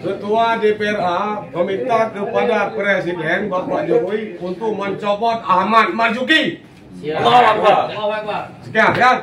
Ketua DPRA meminta kepada Presiden Bapak Jokowi untuk mencopot Ahmad Marzuki. Sekian ya.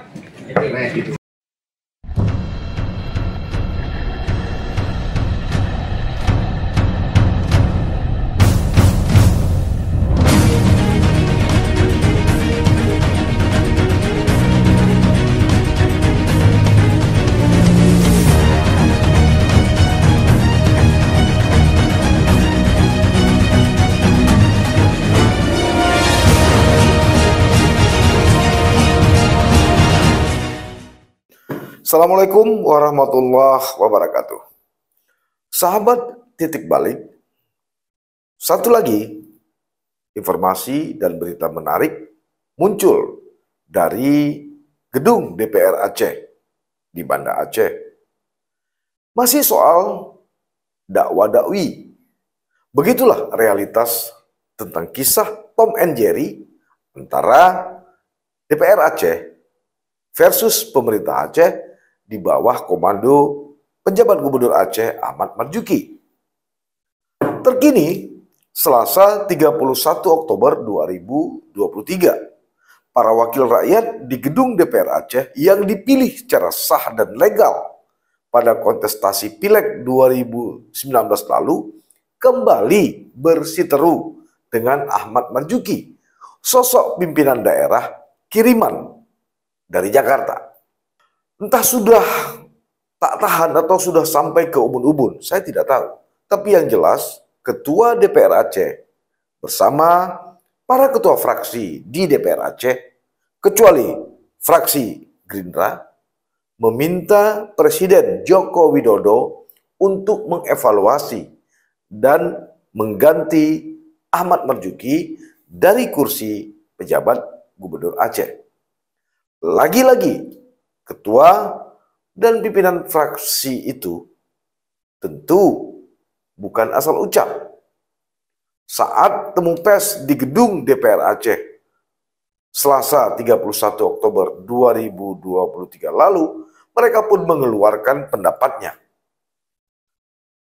Assalamualaikum warahmatullahi wabarakatuh. Sahabat titik balik, satu lagi informasi dan berita menarik muncul dari gedung DPR Aceh di Banda Aceh. Masih soal dakwah dakwi. Begitulah realitas tentang kisah Tom and Jerry antara DPR Aceh versus pemerintah Aceh di bawah komando penjabat gubernur Aceh Ahmad Marzuki. Terkini, Selasa 31 Oktober 2023, para wakil rakyat di gedung DPR Aceh yang dipilih secara sah dan legal pada kontestasi Pileg 2019 lalu kembali bersiteru dengan Ahmad Marzuki, sosok pimpinan daerah kiriman dari Jakarta. Entah sudah tak tahan atau sudah sampai ke ubun-ubun, saya tidak tahu. Tapi yang jelas, Ketua DPR Aceh bersama para ketua fraksi di DPR Aceh, kecuali fraksi Gerindra, meminta Presiden Joko Widodo untuk mengevaluasi dan mengganti Ahmad Marzuki dari kursi pejabat gubernur Aceh. Lagi-lagi, ketua dan pimpinan fraksi itu tentu bukan asal ucap. Saat temu pers di gedung DPR Aceh Selasa 31 Oktober 2023 lalu, mereka pun mengeluarkan pendapatnya.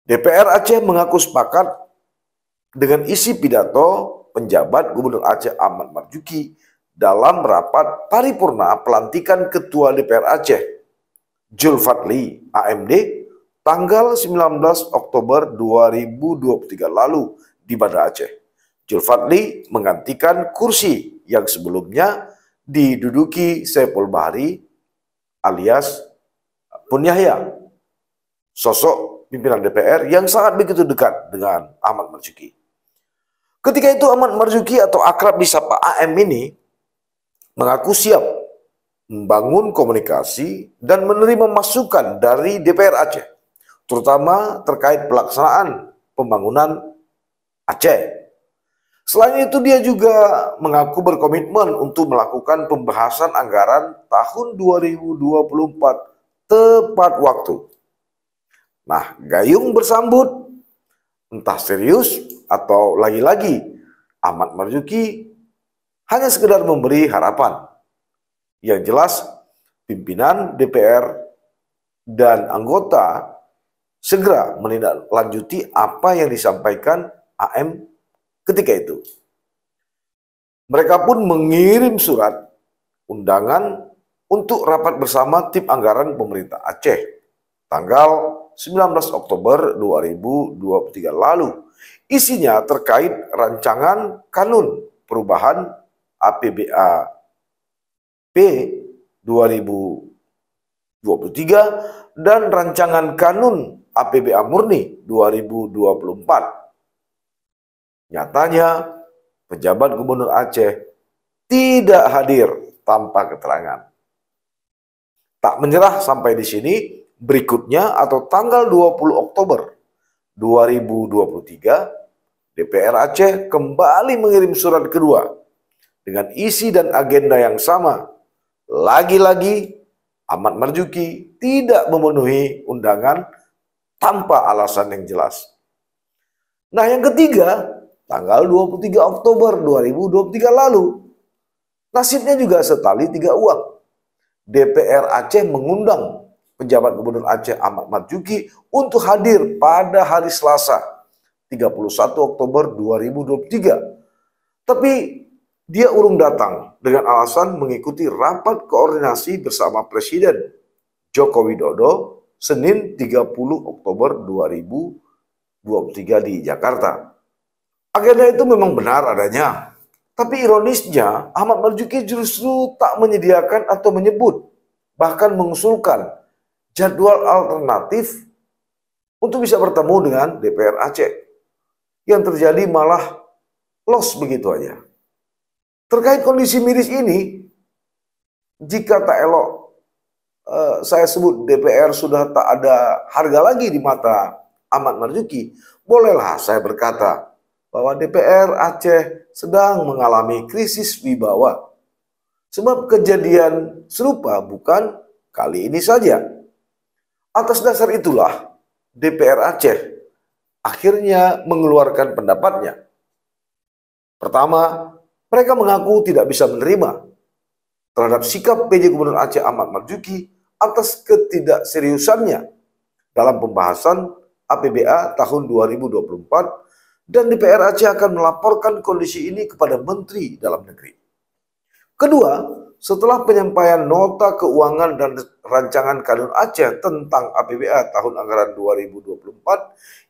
DPR Aceh mengaku sepakat dengan isi pidato penjabat gubernur Aceh Ahmad Marzuki dalam rapat paripurna pelantikan Ketua DPR Aceh Zulfadli AMD tanggal 19 Oktober 2023 lalu di Banda Aceh. Zulfadli menggantikan kursi yang sebelumnya diduduki Saiful Bahri alias Pun Yahya, sosok pimpinan DPR yang sangat begitu dekat dengan Ahmad Marzuki. Ketika itu Ahmad Marzuki atau akrab disapa AM ini mengaku siap membangun komunikasi dan menerima masukan dari DPR Aceh, terutama terkait pelaksanaan pembangunan Aceh. Selain itu, dia juga mengaku berkomitmen untuk melakukan pembahasan anggaran tahun 2024 tepat waktu. Nah, Gayung bersambut, entah serius atau lagi-lagi Ahmad Marzuki hanya sekedar memberi harapan. Yang jelas, pimpinan DPR dan anggota segera menindaklanjuti apa yang disampaikan AM ketika itu. Mereka pun mengirim surat undangan untuk rapat bersama tim anggaran pemerintah Aceh tanggal 19 Oktober 2023 lalu. Isinya terkait rancangan kanun perubahan APBAP 2023 dan rancangan kanun APBA murni 2024. Nyatanya, pejabat gubernur Aceh tidak hadir tanpa keterangan. Tak menyerah sampai di sini, berikutnya atau tanggal 20 Oktober 2023, DPR Aceh kembali mengirim surat kedua dengan isi dan agenda yang sama. Lagi-lagi Ahmad Marzuki tidak memenuhi undangan tanpa alasan yang jelas. Nah, yang ketiga, tanggal 23 Oktober 2023 lalu, nasibnya juga setali tiga uang. DPR Aceh mengundang penjabat Gubernur Aceh Ahmad Marzuki untuk hadir pada hari Selasa 31 Oktober 2023. Tapi dia urung datang dengan alasan mengikuti rapat koordinasi bersama Presiden Joko Widodo Senin 30 Oktober 2023 di Jakarta. Agenda itu memang benar adanya, tapi ironisnya Ahmad Marzuki justru tak menyediakan atau menyebut, bahkan mengusulkan jadwal alternatif untuk bisa bertemu dengan DPR Aceh. Yang terjadi malah los begitu aja. Terkait kondisi miris ini, jika tak elok saya sebut DPR sudah tak ada harga lagi di mata Ahmad Marzuki, bolehlah saya berkata bahwa DPR Aceh sedang mengalami krisis wibawa. Sebab kejadian serupa bukan kali ini saja. Atas dasar itulah DPR Aceh akhirnya mengeluarkan pendapatnya. Pertama, mereka mengaku tidak bisa menerima terhadap sikap PJ Gubernur Aceh Ahmad Marzuki atas ketidakseriusannya dalam pembahasan APBA tahun 2024 dan DPR Aceh akan melaporkan kondisi ini kepada Menteri Dalam Negeri. Kedua, setelah penyampaian nota keuangan dan rancangan kanun Aceh tentang APBA tahun anggaran 2024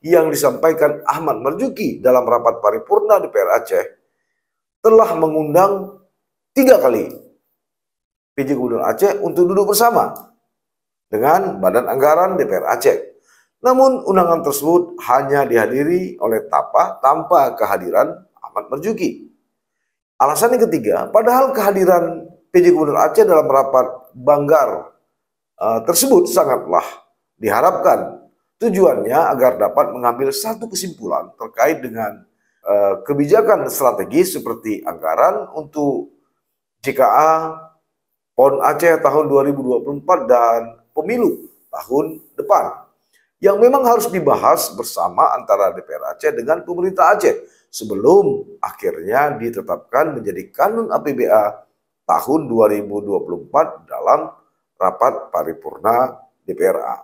yang disampaikan Ahmad Marzuki dalam rapat paripurna DPR Aceh, telah mengundang 3 kali PJ Gubernur Aceh untuk duduk bersama dengan Badan Anggaran DPR Aceh. Namun undangan tersebut hanya dihadiri oleh TAPA tanpa kehadiran Ahmad Marzuki. Alasan yang ketiga, padahal kehadiran PJ Gubernur Aceh dalam rapat Banggar tersebut sangatlah diharapkan. Tujuannya agar dapat mengambil satu kesimpulan terkait dengan kebijakan strategis seperti anggaran untuk JKA, PON Aceh tahun 2024 dan pemilu tahun depan, yang memang harus dibahas bersama antara DPR Aceh dengan pemerintah Aceh sebelum akhirnya ditetapkan menjadi kanun APBA tahun 2024 dalam rapat paripurna DPRA.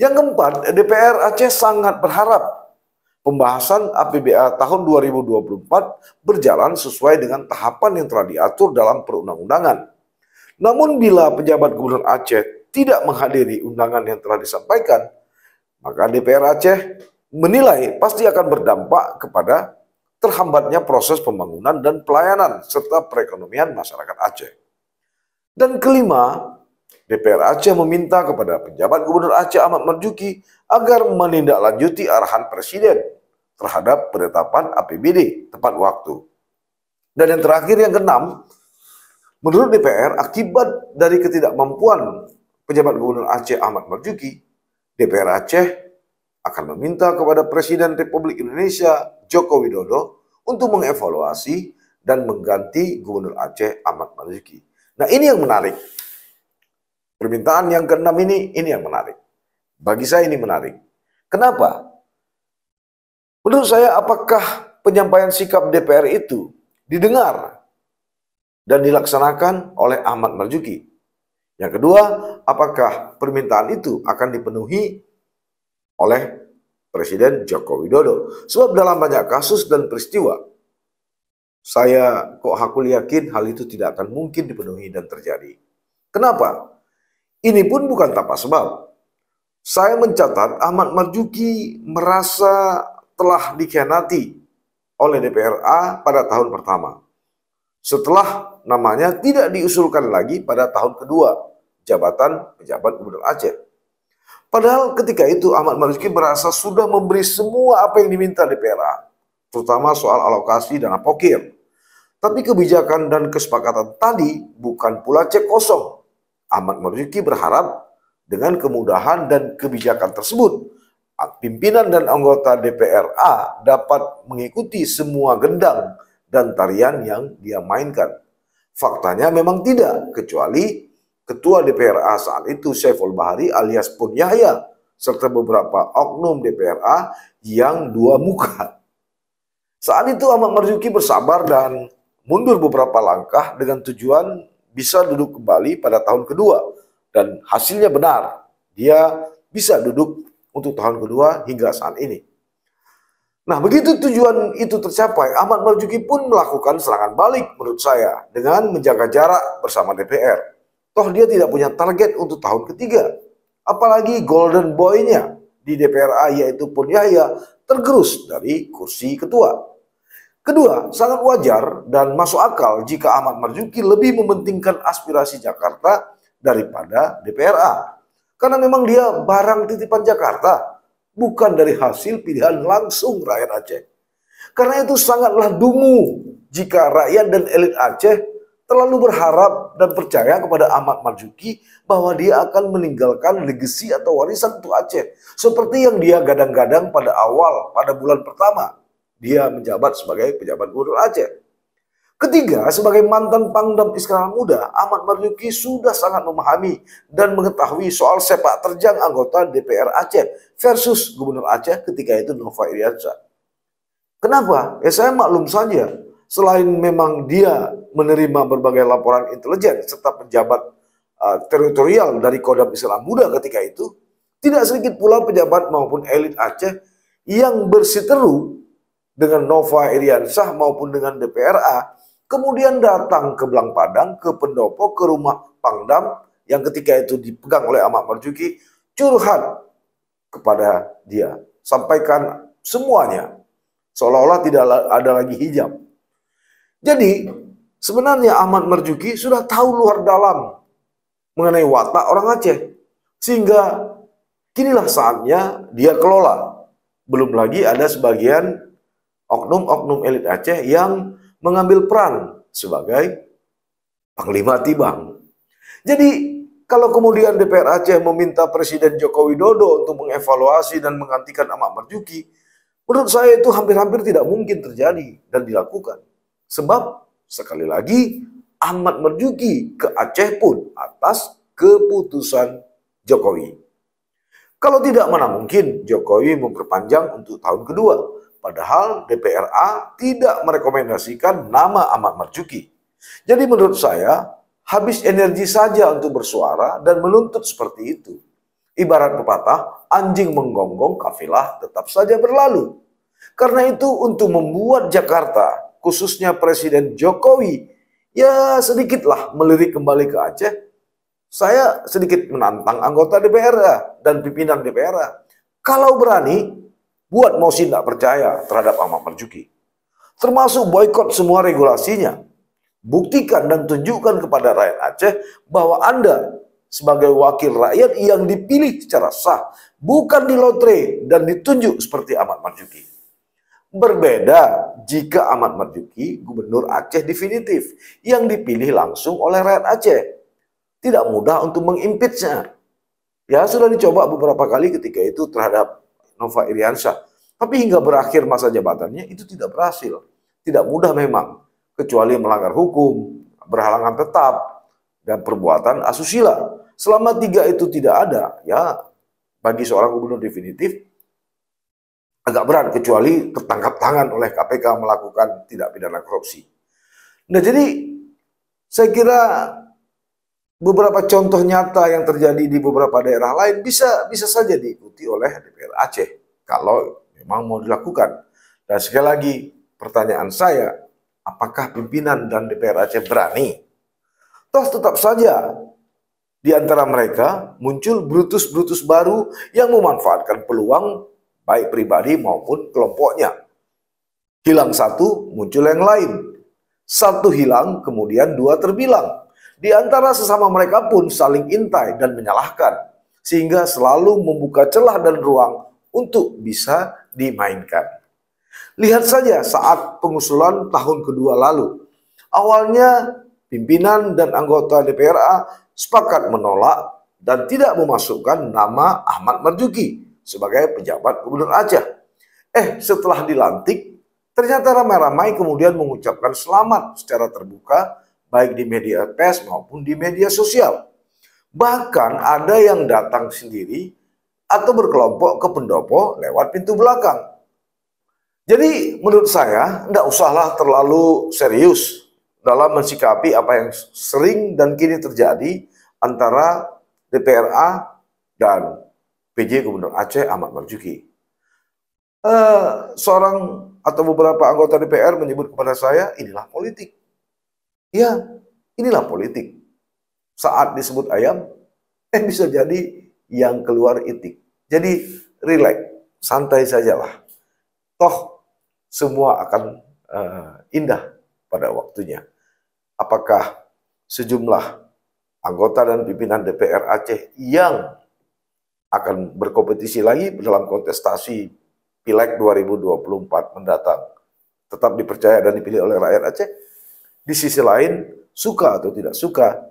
Yang keempat, DPR Aceh sangat berharap pembahasan APBA tahun 2024 berjalan sesuai dengan tahapan yang telah diatur dalam perundang-undangan. Namun bila pejabat Gubernur Aceh tidak menghadiri undangan yang telah disampaikan, maka DPR Aceh menilai pasti akan berdampak kepada terhambatnya proses pembangunan dan pelayanan serta perekonomian masyarakat Aceh. Dan kelima, DPR Aceh meminta kepada penjabat Gubernur Aceh Ahmad Marzuki agar menindaklanjuti arahan Presiden terhadap penetapan APBD tepat waktu. Dan yang terakhir, yang keenam, menurut DPR, akibat dari ketidakmampuan penjabat Gubernur Aceh Ahmad Marzuki, DPR Aceh akan meminta kepada Presiden Republik Indonesia Joko Widodo untuk mengevaluasi dan mengganti Gubernur Aceh Ahmad Marzuki. Nah, ini yang menarik. Permintaan yang keenam ini yang menarik. Bagi saya ini menarik. Kenapa? Menurut saya, apakah penyampaian sikap DPR itu didengar dan dilaksanakan oleh Ahmad Marzuki? Yang kedua, apakah permintaan itu akan dipenuhi oleh Presiden Joko Widodo? Sebab dalam banyak kasus dan peristiwa, saya kok hakul yakin hal itu tidak akan mungkin dipenuhi dan terjadi. Kenapa? Ini pun bukan tanpa sebab. Saya mencatat Ahmad Marzuki merasa telah dikhianati oleh DPRA pada tahun pertama, setelah namanya tidak diusulkan lagi pada tahun kedua jabatan pejabat Gubernur Aceh. Padahal ketika itu Ahmad Marzuki merasa sudah memberi semua apa yang diminta DPRA, terutama soal alokasi dana pokir. Tapi kebijakan dan kesepakatan tadi bukan pula cek kosong. Ahmad Marzuki berharap dengan kemudahan dan kebijakan tersebut, pimpinan dan anggota DPRA dapat mengikuti semua gendang dan tarian yang dia mainkan. Faktanya memang tidak, kecuali Ketua DPRA saat itu Saiful Bahari alias Pun Yahya, serta beberapa oknum DPRA yang dua muka. Saat itu Ahmad Marzuki bersabar dan mundur beberapa langkah dengan tujuan bisa duduk kembali pada tahun kedua, dan hasilnya benar. dia bisa duduk untuk tahun kedua hingga saat ini. Nah, begitu tujuan itu tercapai, Ahmad Marzuki pun melakukan serangan balik menurut saya dengan menjaga jarak bersama DPR. Toh dia tidak punya target untuk tahun ketiga. Apalagi golden boy-nya di DPRA yaitu Pun Yahya tergerus dari kursi ketua. Kedua, sangat wajar dan masuk akal jika Ahmad Marzuki lebih mementingkan aspirasi Jakarta daripada DPRA. Karena memang dia barang titipan Jakarta, bukan dari hasil pilihan langsung rakyat Aceh. Karena itu sangatlah dungu jika rakyat dan elit Aceh terlalu berharap dan percaya kepada Ahmad Marzuki bahwa dia akan meninggalkan legasi atau warisan untuk Aceh. Seperti yang dia gadang-gadang pada bulan pertama dia menjabat sebagai pejabat gubernur Aceh. Ketiga, sebagai mantan Pangdam Iskandar Muda, Ahmad Marzuki sudah sangat memahami dan mengetahui soal sepak terjang anggota DPR Aceh versus Gubernur Aceh ketika itu Nova Iriansyah. Kenapa? Ya saya maklum saja, selain memang dia menerima berbagai laporan intelijen serta pejabat teritorial dari Kodam Iskandar Muda ketika itu, tidak sedikit pula pejabat maupun elit Aceh yang bersiteru dengan Nova Iriansyah maupun dengan DPRA, kemudian datang ke Belang Padang, ke pendopo, ke rumah Pangdam yang ketika itu dipegang oleh Ahmad Marzuki, curhat kepada dia. Sampaikan semuanya, seolah-olah tidak ada lagi hijab. Jadi, sebenarnya Ahmad Marzuki sudah tahu luar dalam mengenai watak orang Aceh. Sehingga kinilah saatnya dia kelola. Belum lagi ada sebagian oknum-oknum elit Aceh yang mengambil peran sebagai Panglima Tibang. Jadi, kalau kemudian DPR Aceh meminta Presiden Joko Widodo untuk mengevaluasi dan menggantikan Ahmad Marzuki, menurut saya itu hampir-hampir tidak mungkin terjadi dan dilakukan. Sebab, sekali lagi, Ahmad Marzuki ke Aceh pun atas keputusan Jokowi. Kalau tidak, mana mungkin Jokowi memperpanjang untuk tahun kedua. Padahal DPRA tidak merekomendasikan nama Ahmad Marzuki. Jadi menurut saya, habis energi saja untuk bersuara dan menuntut seperti itu. Ibarat pepatah, anjing menggonggong, kafilah tetap saja berlalu. Karena itu untuk membuat Jakarta, khususnya Presiden Jokowi, ya sedikitlah melirik kembali ke Aceh, saya sedikit menantang anggota DPRA dan pimpinan DPRA. Kalau berani, buat mosi tidak percaya terhadap Ahmad Marzuki. Termasuk boykot semua regulasinya. Buktikan dan tunjukkan kepada rakyat Aceh bahwa Anda sebagai wakil rakyat yang dipilih secara sah, bukan di lotre dan ditunjuk seperti Ahmad Marzuki. Berbeda jika Ahmad Marzuki gubernur Aceh definitif yang dipilih langsung oleh rakyat Aceh. Tidak mudah untuk mengimpeachnya. Ya sudah dicoba beberapa kali ketika itu terhadap Nova Iriansyah. Tapi hingga berakhir masa jabatannya itu tidak berhasil. Tidak mudah memang. Kecuali melanggar hukum, berhalangan tetap, dan perbuatan asusila. Selama tiga itu tidak ada, ya bagi seorang gubernur definitif agak berat. Kecuali tertangkap tangan oleh KPK melakukan tindak pidana korupsi. Nah jadi saya kira beberapa contoh nyata yang terjadi di beberapa daerah lain bisa saja diikuti oleh DPR Aceh kalau memang mau dilakukan. Dan sekali lagi pertanyaan saya, apakah pimpinan dan DPR Aceh berani? Toh tetap saja di antara mereka muncul Brutus-Brutus baru yang memanfaatkan peluang baik pribadi maupun kelompoknya. Hilang satu, muncul yang lain. Satu hilang, kemudian dua terbilang. Di antara sesama mereka pun saling intai dan menyalahkan, sehingga selalu membuka celah dan ruang untuk bisa dimainkan. Lihat saja saat pengusulan tahun kedua lalu. Awalnya pimpinan dan anggota DPRA sepakat menolak dan tidak memasukkan nama Ahmad Marzuki sebagai pejabat gubernur Aceh. Setelah dilantik, ternyata ramai-ramai kemudian mengucapkan selamat secara terbuka baik di media pers maupun di media sosial. Bahkan ada yang datang sendiri atau berkelompok ke pendopo lewat pintu belakang. Jadi menurut saya tidak usahlah terlalu serius dalam mensikapi apa yang sering dan kini terjadi antara DPRA dan PJ Gubernur Aceh Ahmad Marzuki. Seorang atau beberapa anggota DPR menyebut kepada saya, inilah politik. Ya, inilah politik. Saat disebut ayam, bisa jadi yang keluar itik. Jadi relax, santai sajalah. Toh semua akan indah pada waktunya. Apakah sejumlah anggota dan pimpinan DPR Aceh yang akan berkompetisi lagi dalam kontestasi Pileg 2024 mendatang tetap dipercaya dan dipilih oleh rakyat Aceh? Di sisi lain, suka atau tidak suka,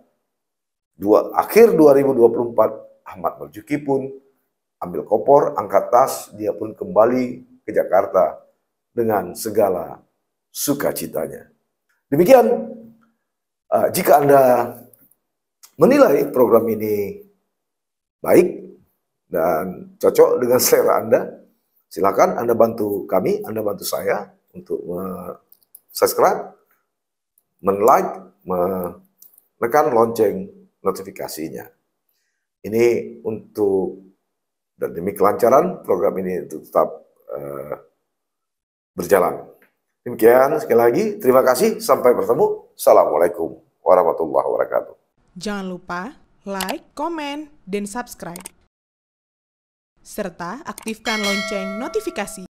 akhir 2024 Ahmad Marzuki pun ambil kopor, angkat tas, dia pun kembali ke Jakarta dengan segala sukacitanya. Demikian, jika Anda menilai program ini baik dan cocok dengan selera Anda, silakan Anda bantu kami, Anda bantu saya untuk subscribe, like, menekan lonceng notifikasinya. Ini untuk dan demi kelancaran program ini tetap berjalan. Demikian sekali lagi, terima kasih, sampai bertemu. Assalamualaikum warahmatullahi wabarakatuh. Jangan lupa like, komen, dan subscribe. Serta aktifkan lonceng notifikasi.